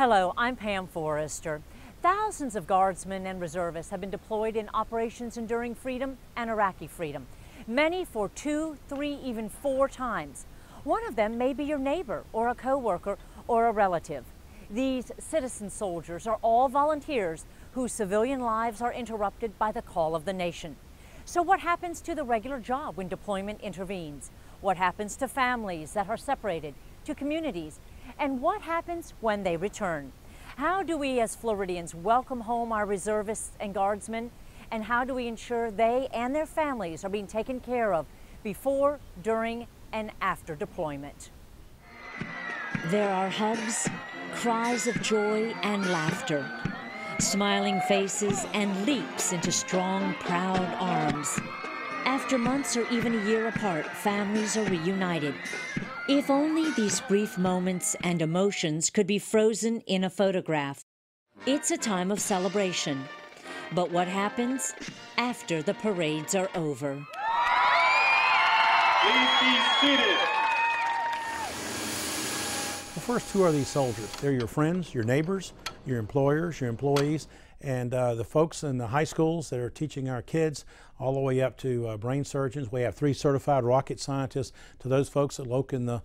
Hello, I'm Pam Forrester. Thousands of Guardsmen and reservists have been deployed in Operations Enduring Freedom and Iraqi Freedom, many for 2, 3, even 4 times. One of them may be your neighbor or a co-worker or a relative. These citizen soldiers are all volunteers whose civilian lives are interrupted by the call of the nation. So what happens to the regular job when deployment intervenes? What happens to families that are separated, to communities? And what happens when they return? How do we as Floridians welcome home our reservists and guardsmen? And how do we ensure they and their families are being taken care of before, during, and after deployment? There are hugs, cries of joy and laughter, smiling faces and leaps into strong, proud arms. After months or even a year apart, families are reunited. If only these brief moments and emotions could be frozen in a photograph. It's a time of celebration. But what happens after the parades are over? Please be seated. The first two are these soldiers. They're your friends, your neighbors, your employers, your employees, and the folks in the high schools that are teaching our kids, all the way up to brain surgeons. We have 3 certified rocket scientists, to those folks that work in the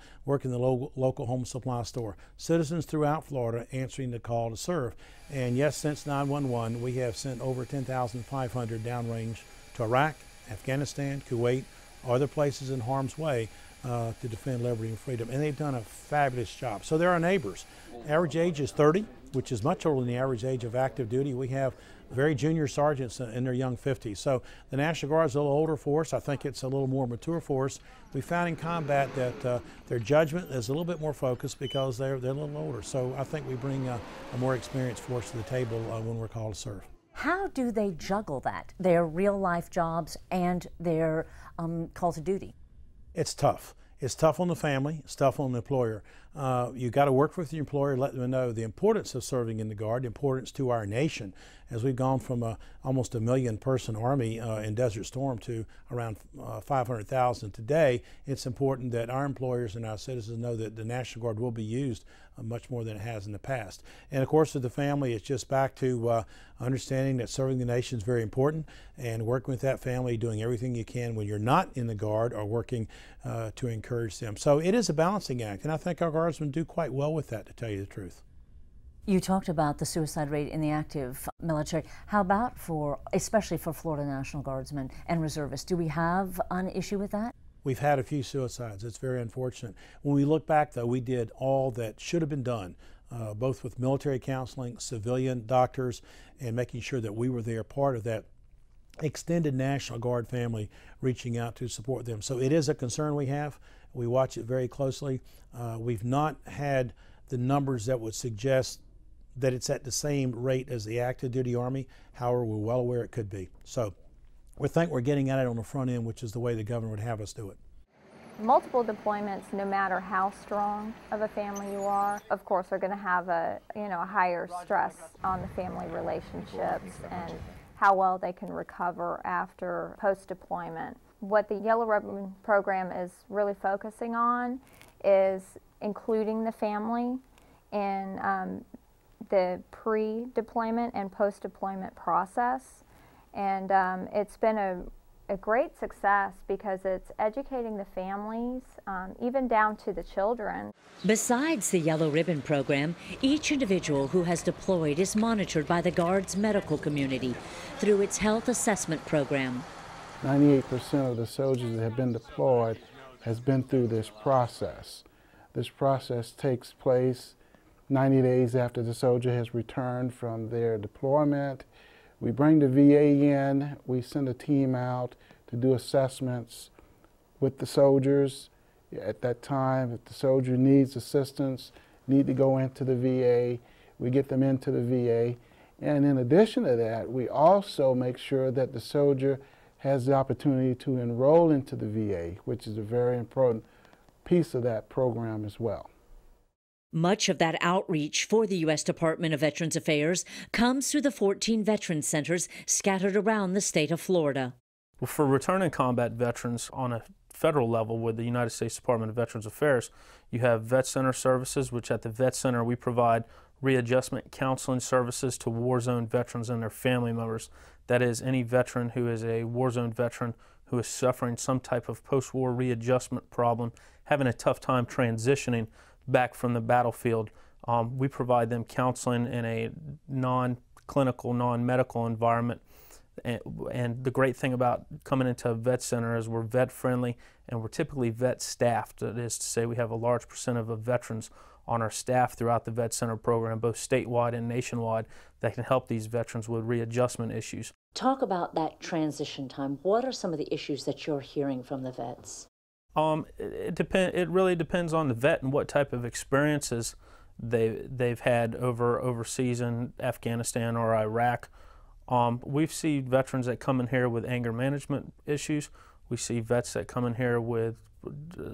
local home supply store. Citizens throughout Florida answering the call to serve. And yes, since 9/11, we have sent over 10,500 downrange to Iraq, Afghanistan, Kuwait, other places in harm's way to defend liberty and freedom. And they've done a fabulous job. So they're our neighbors. Average age is 30, which is much older than the average age of active duty. We have very junior sergeants in their young 50s. So the National Guard is a little older force. I think it's a little more mature force. We found in combat that their judgment is a little bit more focused because they're a little older. So I think we bring a more experienced force to the table when we're called to serve. How do they juggle that, their real life jobs and their call to duty? It's tough. It's tough on the family, it's tough on the employer. You got to work with the employer, let them know the importance of serving in the Guard, the importance to our nation. As we've gone from almost a 1 million person Army in Desert Storm to around 500,000 today, it's important that our employers and our citizens know that the National Guard will be used much more than it has in the past. And of course, with the family, it's just back to understanding that serving the nation is very important, and working with that family, doing everything you can when you're not in the Guard, or working to encourage them. So it is a balancing act, and I think our Guardsmen do quite well with that, to tell you the truth. You talked about the suicide rate in the active military. How about especially for Florida National Guardsmen and reservists? Do we have an issue with that? We've had a few suicides. It's very unfortunate. When we look back, though, we did all that should have been done, both with military counseling, civilian doctors, and making sure that we were there, part of that extended National Guard family, reaching out to support them. So it is a concern we have. We watch it very closely. We've not had the numbers that would suggest that it's at the same rate as the active duty Army. However, we're well aware it could be. So we think we're getting at it on the front end, which is the way the governor would have us do it. Multiple deployments, no matter how strong of a family you are, of course, are going to have a higher stress on the family relationships and how well they can recover after post-deployment. What the Yellow Ribbon program is really focusing on is including the family in the pre-deployment and post-deployment process. And it's been a great success because it's educating the families, even down to the children. Besides the Yellow Ribbon program, each individual who has deployed is monitored by the Guard's medical community through its health assessment program. 98% of the soldiers that have been deployed has been through this process. This process takes place 90 days after the soldier has returned from their deployment. We bring the VA in, we send a team out to do assessments with the soldiers. At that time, if the soldier needs assistance, need to go into the VA, we get them into the VA. And in addition to that, we also make sure that the soldier has the opportunity to enroll into the VA, which is a very important piece of that program as well. Much of that outreach for the U.S. Department of Veterans Affairs comes through the 14 veterans centers scattered around the state of Florida. Well, for returning combat veterans on a federal level with the United States Department of Veterans Affairs, you have Vet Center services, which at the Vet Center we provide readjustment counseling services to war zone veterans and their family members. That is, any veteran who is a war zone veteran who is suffering some type of post-war readjustment problem, having a tough time transitioning back from the battlefield. We provide them counseling in a non-clinical, non-medical environment. And the great thing about coming into a vet center is we're vet friendly and we're typically vet staffed. That is to say, we have a large percent of veterans on our staff throughout the vet center program, both statewide and nationwide, that can help these veterans with readjustment issues. Talk about that transition time. What are some of the issues that you're hearing from the vets? It really depends on the vet and what type of experiences they've had overseas in Afghanistan or Iraq. We've seen veterans that come in here with anger management issues. We see vets that come in here with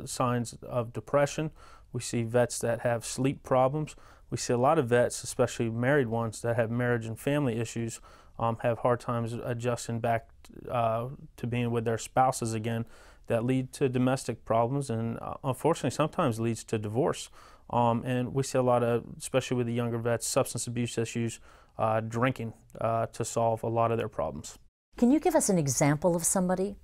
signs of depression. We see vets that have sleep problems. We see a lot of vets, especially married ones, that have marriage and family issues, have hard times adjusting back to being with their spouses again, that lead to domestic problems and unfortunately sometimes leads to divorce. And we see a lot of, especially with the younger vets, substance abuse issues, drinking to solve a lot of their problems. Can you give us an example of somebody?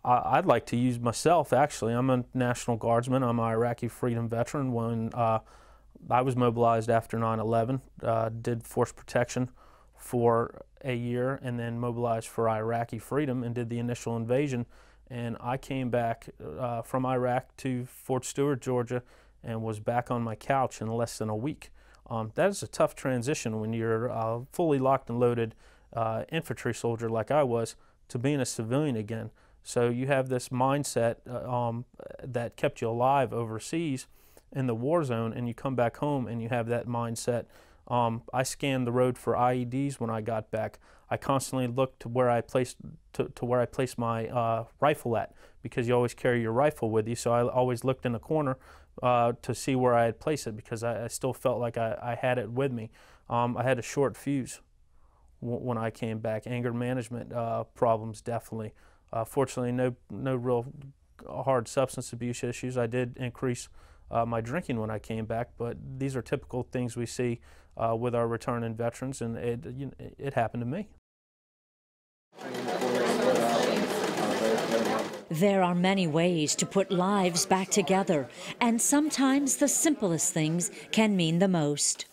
I'd like to use myself, actually. I'm a National Guardsman. I'm an Iraqi freedom veteran. When I was mobilized after 9/11, did force protection for a year and then mobilized for Iraqi freedom and did the initial invasion. And I came back from Iraq to Fort Stewart, Georgia, and was back on my couch in less than a week. That is a tough transition when you're a fully locked and loaded infantry soldier like I was to being a civilian again. So you have this mindset that kept you alive overseas in the war zone, and you come back home and you have that mindset. I scanned the road for IEDs when I got back. I constantly looked to where I placed my rifle at, because you always carry your rifle with you. So I always looked in the corner to see where I had placed it, because I still felt like I had it with me. I had a short fuse when I came back. Anger management problems, definitely. Fortunately, no real hard substance abuse issues. I did increase my drinking when I came back, but these are typical things we see with our returning veterans, and it happened to me. There are many ways to put lives back together, and sometimes the simplest things can mean the most.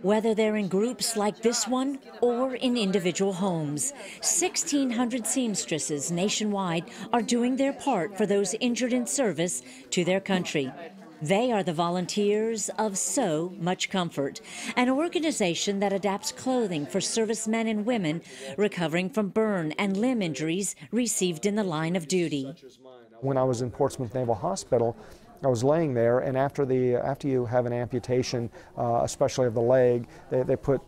Whether they're in groups like this one or in individual homes, 1,600 seamstresses nationwide are doing their part for those injured in service to their country. They are the volunteers of So Much Comfort, an organization that adapts clothing for servicemen and women recovering from burn and limb injuries received in the line of duty. When I was in Portsmouth Naval Hospital, I was laying there, and after you have an amputation, especially of the leg, they put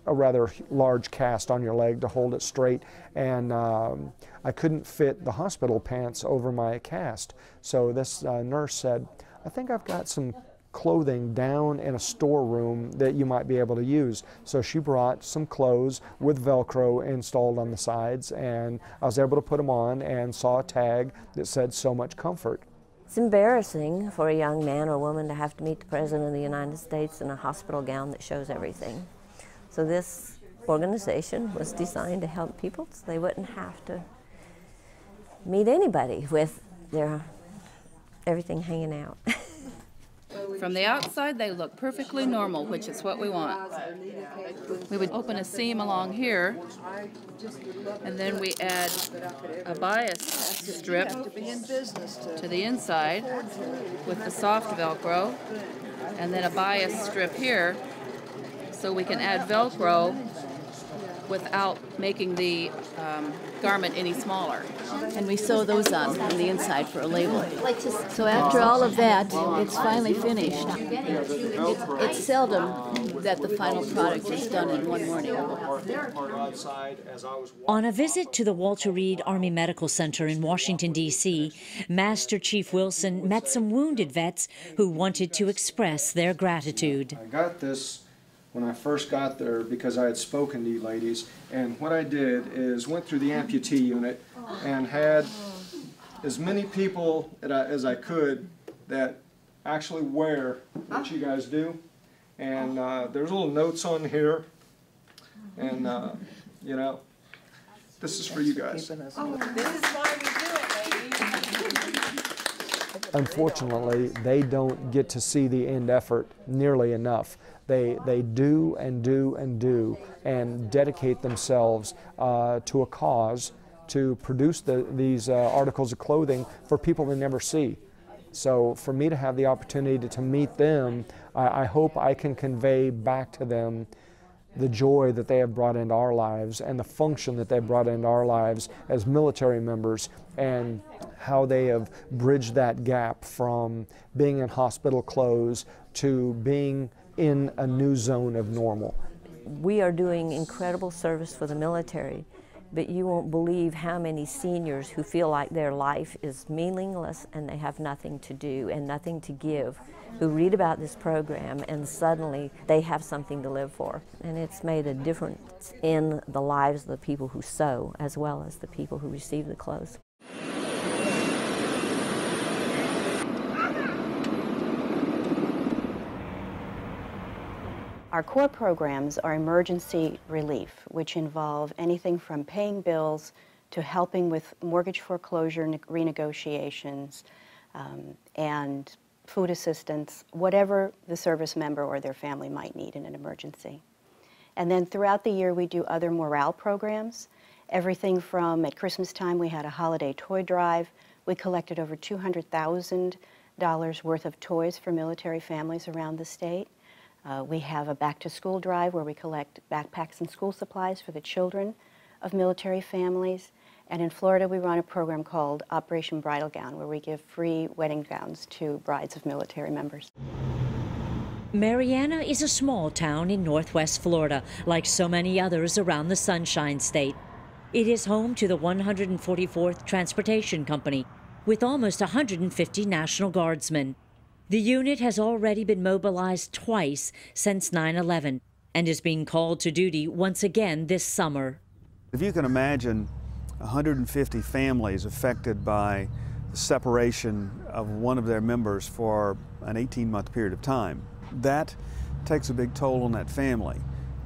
a rather large cast on your leg to hold it straight, and I couldn't fit the hospital pants over my cast. So this nurse said, "I think I've got some clothing down in a storeroom that you might be able to use." So she brought some clothes with Velcro installed on the sides, and I was able to put them on and saw a tag that said "So Much Comfort." It's embarrassing for a young man or woman to have to meet the President of the United States in a hospital gown that shows everything. So this organization was designed to help people so they wouldn't have to meet anybody with their everything hanging out. From the outside, they look perfectly normal, which is what we want. We would open a seam along here, and then we add a bias strip to the inside with the soft Velcro, and then a bias strip here, so we can add Velcro without making the garment any smaller. And we sew those on the inside for a label. So after all of that, it's finally finished. It's seldom that the final product is done in one morning. On a visit to the Walter Reed Army Medical Center in Washington, D.C., Master Chief Wilson met some wounded vets who wanted to express their gratitude. I got this when I first got there because I had spoken to you ladies, and what I did is went through the amputee unit and had as many people as I could that actually wear what you guys do, And there's little notes on here. And, you know, this is for you guys. Oh, this is why we do it, ladies. Unfortunately, they don't get to see the end effort nearly enough. They do and do and do and dedicate themselves to a cause to produce these articles of clothing for people they never see. So for me to have the opportunity to meet them, I hope I can convey back to them the joy that they have brought into our lives and the function that they've brought into our lives as military members, and how they have bridged that gap from being in hospital clothes to being in a new zone of normal. We are doing incredible service for the military, but you won't believe how many seniors who feel like their life is meaningless and they have nothing to do and nothing to give, who read about this program and suddenly they have something to live for. And it's made a difference in the lives of the people who sew as well as the people who receive the clothes. Our core programs are emergency relief, which involve anything from paying bills to helping with mortgage foreclosure renegotiations and food assistance, whatever the service member or their family might need in an emergency. And then throughout the year we do other morale programs, everything from at Christmas time we had a holiday toy drive. We collected over $200,000 worth of toys for military families around the state. We have a back-to-school drive where we collect backpacks and school supplies for the children of military families. And in Florida, we run a program called Operation Bridal Gown, where we give free wedding gowns to brides of military members. Marianna is a small town in northwest Florida, like so many others around the Sunshine State. It is home to the 144th Transportation Company, with almost 150 National Guardsmen. The unit has already been mobilized twice since 9/11 and is being called to duty once again this summer. If you can imagine 150 families affected by the separation of one of their members for an 18-month period of time, that takes a big toll on that family.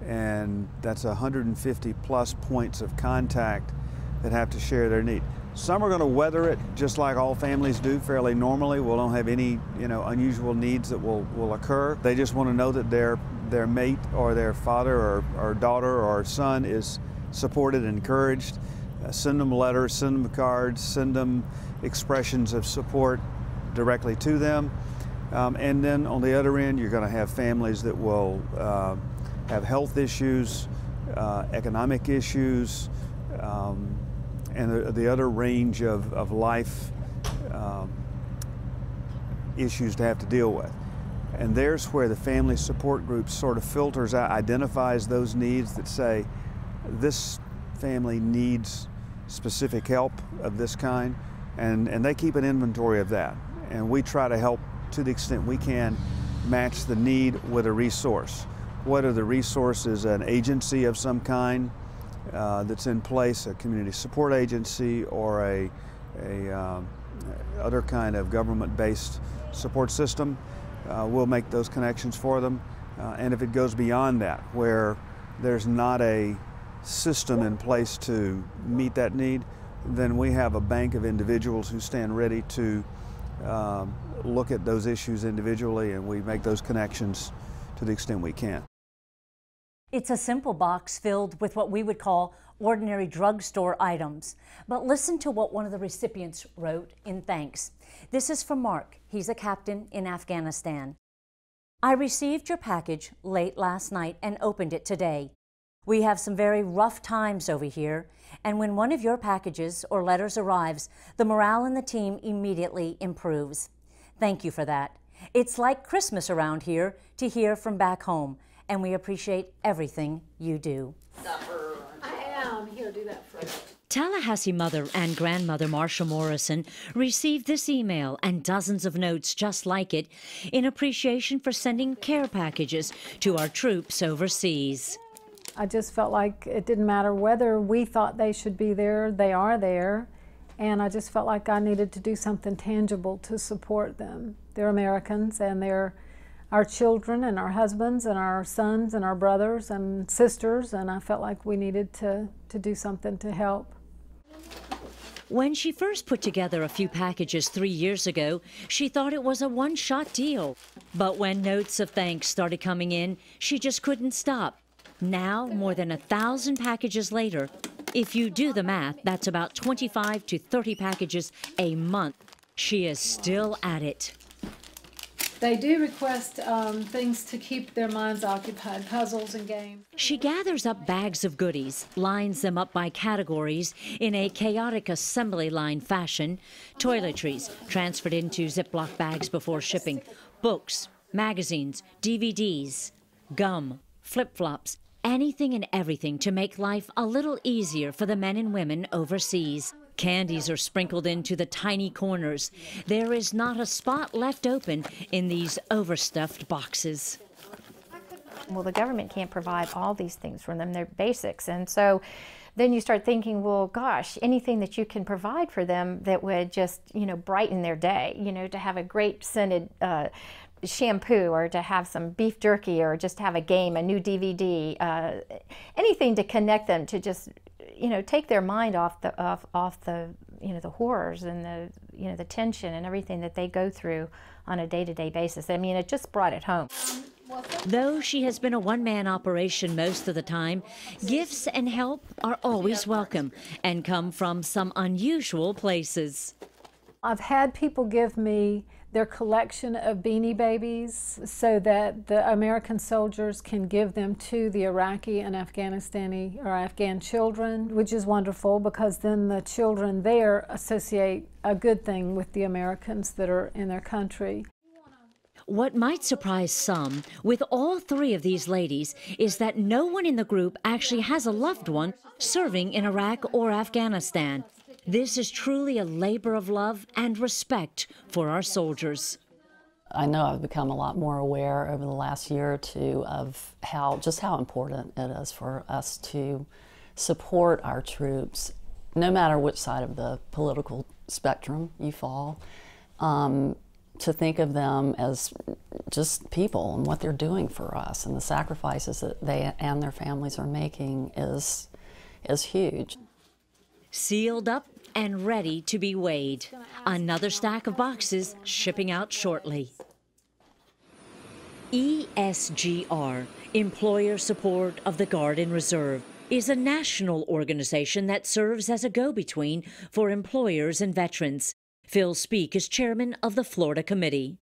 And that's 150 plus points of contact that have to share their need. Some are going to weather it just like all families do fairly normally. We don't have any, unusual needs that will occur. They just want to know that their mate or their father or daughter or son is supported and encouraged. Send them letters, send them cards, send them expressions of support directly to them. And then on the other end, you're going to have families that will have health issues, economic issues, and the other range of life issues to have to deal with. And there's where the family support group sort of filters out, identifies those needs that say, this family needs specific help of this kind, and they keep an inventory of that. And we try to help to the extent we can match the need with a resource. Whether the resource is an agency of some kind that's in place, a community support agency or a other kind of government-based support system, we'll make those connections for them. And if it goes beyond that, where there's not a system in place to meet that need, then we have a bank of individuals who stand ready to look at those issues individually, and we make those connections to the extent we can. It's a simple box filled with what we would call ordinary drugstore items. But listen to what one of the recipients wrote in thanks. This is from Mark. He's a captain in Afghanistan. I received your package late last night and opened it today. We have some very rough times over here, and when one of your packages or letters arrives, the morale in the team immediately improves. Thank you for that. It's like Christmas around here to hear from back home, and we appreciate everything you do. I am. Here, do that first. Tallahassee mother and grandmother Marsha Morrison received this email and dozens of notes just like it in appreciation for sending care packages to our troops overseas. I just felt like it didn't matter whether we thought they should be there, they are there, and I just felt like I needed to do something tangible to support them. They're Americans and they're our children and our husbands and our sons and our brothers and sisters, and I felt like we needed to do something to help. When she first put together a few packages 3 years ago, she thought it was a one-shot deal. But when notes of thanks started coming in, she just couldn't stop. Now, more than 1,000 packages later, if you do the math, that's about 25 to 30 packages a month. She is still at it. They do request things to keep their minds occupied, puzzles and games. She gathers up bags of goodies, lines them up by categories in a chaotic assembly line fashion. Toiletries transferred into Ziploc bags before shipping. Books, magazines, DVDs, gum, flip-flops, anything and everything to make life a little easier for the men and women overseas. Candies are sprinkled into the tiny corners. There is not a spot left open in these overstuffed boxes. Well, the government can't provide all these things for them. They're basics. And so then you start thinking, well, gosh, anything that you can provide for them that would just, brighten their day, to have a great scented shampoo, or to have some beef jerky, or just have a game, a new DVD, anything to connect them, to just take their mind off the the horrors and the tension and everything that they go through on a day-to-day basis. I mean, it just brought it home. Though she has been a one-man operation most of the time, gifts and help are always welcome and come from some unusual places. I've had people give me their collection of Beanie Babies so that the American soldiers can give them to the Iraqi and Afghanistani or Afghan children, which is wonderful because then the children there associate a good thing with the Americans that are in their country. What might surprise some with all three of these ladies is that no one in the group actually has a loved one serving in Iraq or Afghanistan. This is truly a labor of love and respect for our soldiers. I know I've become a lot more aware over the last year or two of just how important it is for us to support our troops, no matter which side of the political spectrum you fall, to think of them as just people and what they're doing for us, and the sacrifices that they and their families are making is huge. Sealed up and ready to be weighed. Another stack of boxes shipping out shortly. ESGR, Employer Support of the Guard and Reserve, is a national organization that serves as a go-between for employers and veterans. Phil Speak is chairman of the Florida Committee.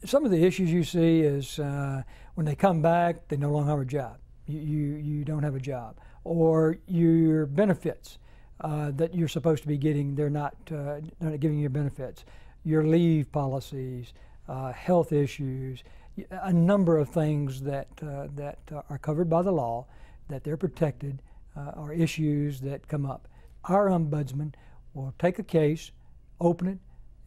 Some of the issues you see is when they come back, they no longer have a job. You don't have a job. Or your benefits that you're supposed to be getting, they're not giving you benefits. Your leave policies, health issues, a number of things that are covered by the law, that they're protected, are issues that come up. Our ombudsman will take a case, open it,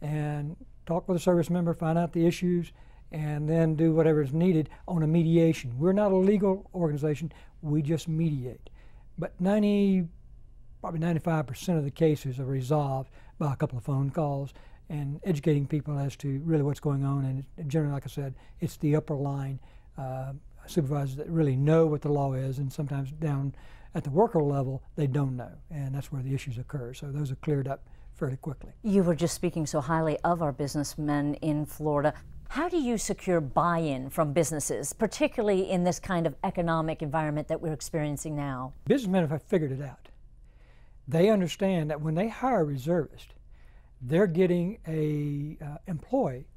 and talk with a service member, find out the issues, and then do whatever is needed on a mediation. We're not a legal organization, we just mediate. But probably 95% of the cases are resolved by a couple of phone calls and educating people as to really what's going on. And generally, like I said, it's the upper line supervisors that really know what the law is, and sometimes down at the worker level, they don't know, and that's where the issues occur. So those are cleared up fairly quickly. You were just speaking so highly of our businessmen in Florida. How do you secure buy-in from businesses, particularly in this kind of economic environment that we're experiencing now? Businessmen have figured it out. They understand that when they hire a reservist, they're getting a employee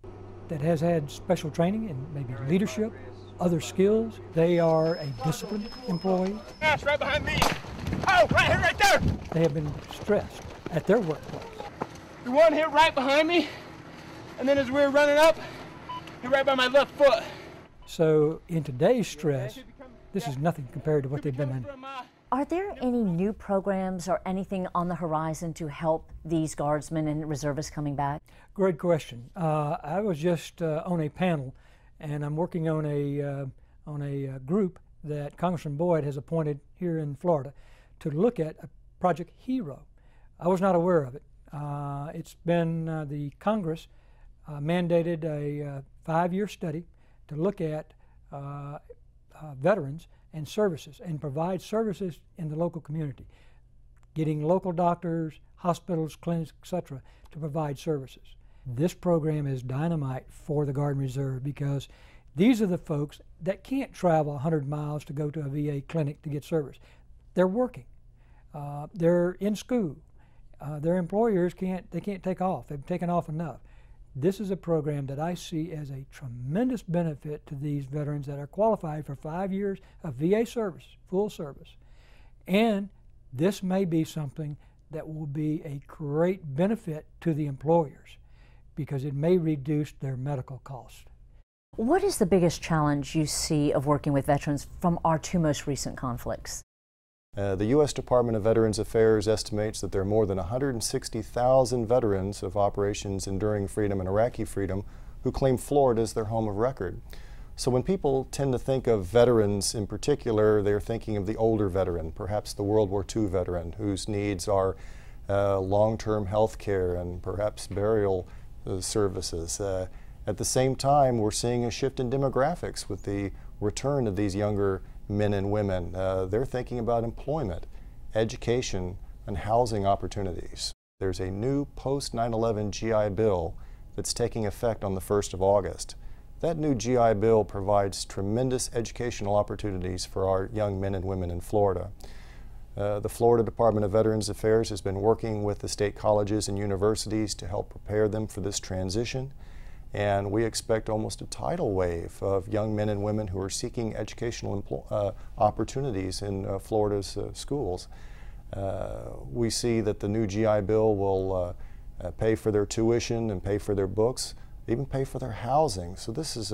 that has had special training in maybe leadership, other skills. They are a disciplined employee. Yes, right behind me. Oh, right here, right there. They have been stressed at their workplace. The one hit right behind me, and then as we were running up, hit right by my left foot. So in today's stress, this is nothing compared to what they've been in. Are there any new programs or anything on the horizon to help these guardsmen and reservists coming back? Great question. I was just on a panel, and I'm working on a group that Congressman Boyd has appointed here in Florida to look at a Project Hero. I was not aware of it. It's been the Congress mandated a 5-year study to look at veterans and services and provide services in the local community, getting local doctors, hospitals, clinics, etc. to provide services. This program is dynamite for the Guard and Reserve because these are the folks that can't travel 100 miles to go to a VA clinic to get service. They're working. They're in school. Their employers can't take off. They've taken off enough. This is a program that I see as a tremendous benefit to these veterans that are qualified for 5 years of VA service, full service. And this may be something that will be a great benefit to the employers because it may reduce their medical costs. What is the biggest challenge you see of working with veterans from our two most recent conflicts? The U.S. Department of Veterans Affairs estimates that there are more than 160,000 veterans of Operations Enduring Freedom and Iraqi Freedom who claim Florida as their home of record. So when people tend to think of veterans in particular, they're thinking of the older veteran, perhaps the World War II veteran, whose needs are long-term health care and perhaps burial services. At the same time, we're seeing a shift in demographics with the return of these younger men and women. They're thinking about employment, education, and housing opportunities. There's a new post-9/11 GI Bill that's taking effect on the 1st of August. That new GI Bill provides tremendous educational opportunities for our young men and women in Florida. The Florida Department of Veterans Affairs has been working with the state colleges and universities to help prepare them for this transition. And we expect almost a tidal wave of young men and women who are seeking educational opportunities in Florida's schools. We see that the new GI Bill will pay for their tuition and pay for their books, even pay for their housing. So this is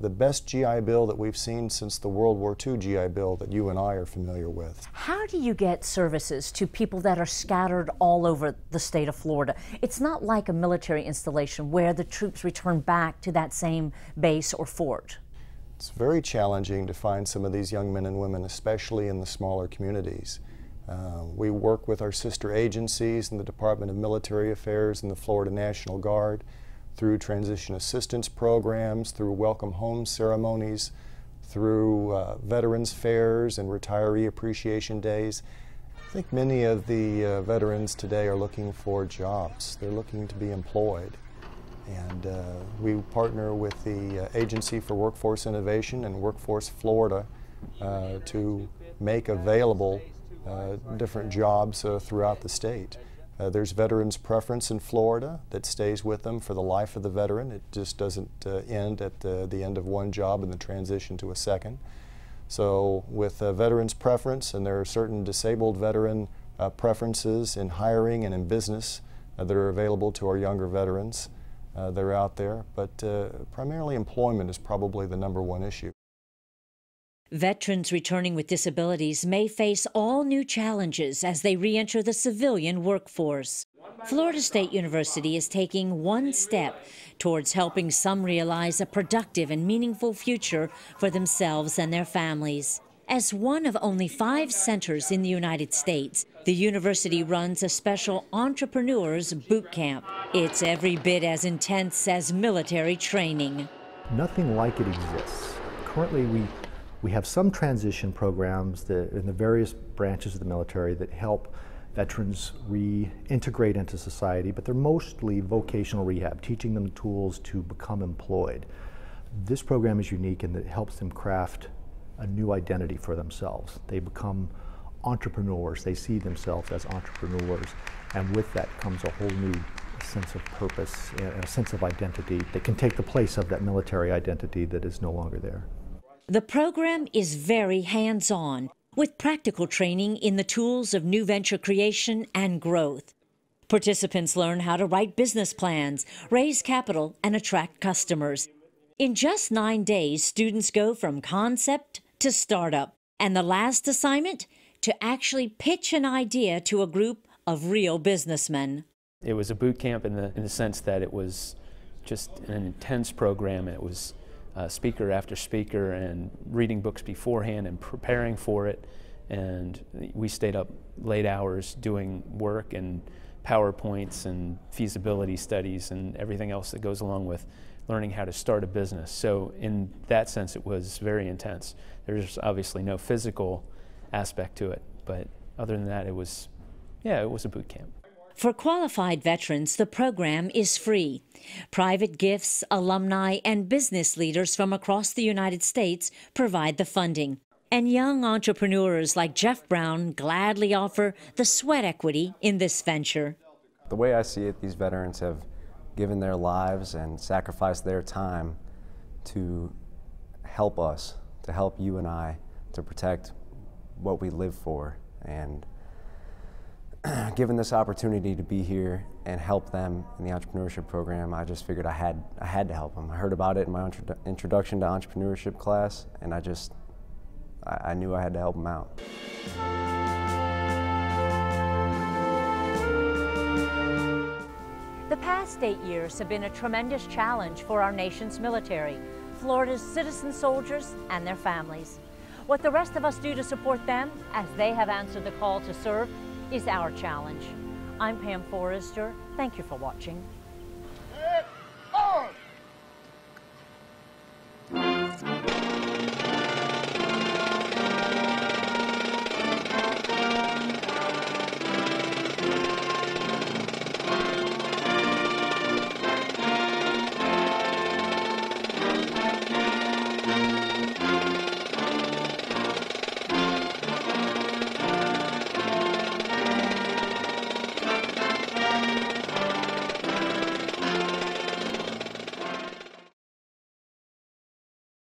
the best GI Bill that we've seen since the World War II GI Bill that you and I are familiar with. How do you get services to people that are scattered all over the state of Florida? It's not like a military installation where the troops return back to that same base or fort. It's very challenging to find some of these young men and women, especially in the smaller communities. We work with our sister agencies in the Department of Military Affairs and the Florida National Guard through transition assistance programs, through welcome home ceremonies, through veterans fairs and retiree appreciation days. I think many of the veterans today are looking for jobs. They're looking to be employed. And we partner with the Agency for Workforce Innovation and Workforce Florida to make available different jobs throughout the state. There's veterans preference in Florida that stays with them for the life of the veteran. It just doesn't end at the end of one job and the transition to a second. So with veterans preference, and there are certain disabled veteran preferences in hiring and in business that are available to our younger veterans. They're out there, but primarily employment is probably the #1 issue. Veterans returning with disabilities may face all new challenges as they re-enter the civilian workforce. Florida State University is taking one step towards helping some realize a productive and meaningful future for themselves and their families. As one of only 5 centers in the United States, the university runs a special Entrepreneurs Boot Camp. It's every bit as intense as military training. Nothing like it exists. Currently, we have some transition programs in the various branches of the military that help veterans reintegrate into society, but they're mostly vocational rehab, teaching them tools to become employed. This program is unique in that it helps them craft a new identity for themselves. They become entrepreneurs. They see themselves as entrepreneurs, and with that comes a whole new sense of purpose and a sense of identity that can take the place of that military identity that is no longer there. The program is very hands-on, with practical training in the tools of new venture creation and growth. Participants learn how to write business plans, raise capital, and attract customers. In just 9 days, students go from concept to startup, and the last assignment, to actually pitch an idea to a group of real businessmen. It was a boot camp in the sense that it was just an intense program. It was speaker after speaker and reading books beforehand and preparing for it, and we stayed up late hours doing work and PowerPoints and feasibility studies and everything else that goes along with learning how to start a business. So in that sense, it was very intense. There's obviously no physical aspect to it, but other than that, it was a boot camp. For qualified veterans, the program is free. Private gifts, alumni, and business leaders from across the United States provide the funding. And young entrepreneurs like Jeff Brown gladly offer the sweat equity in this venture. The way I see it, these veterans have given their lives and sacrificed their time to help us, to help you and I, to protect what we live for. And given this opportunity to be here and help them in the entrepreneurship program, I just figured I had to help them. I heard about it in my introduction to entrepreneurship class, and I knew I had to help them out. The past 8 years have been a tremendous challenge for our nation's military, Florida's citizen soldiers and their families. What the rest of us do to support them as they have answered the call to serve is our challenge. I'm Pam Forrester. Thank you for watching.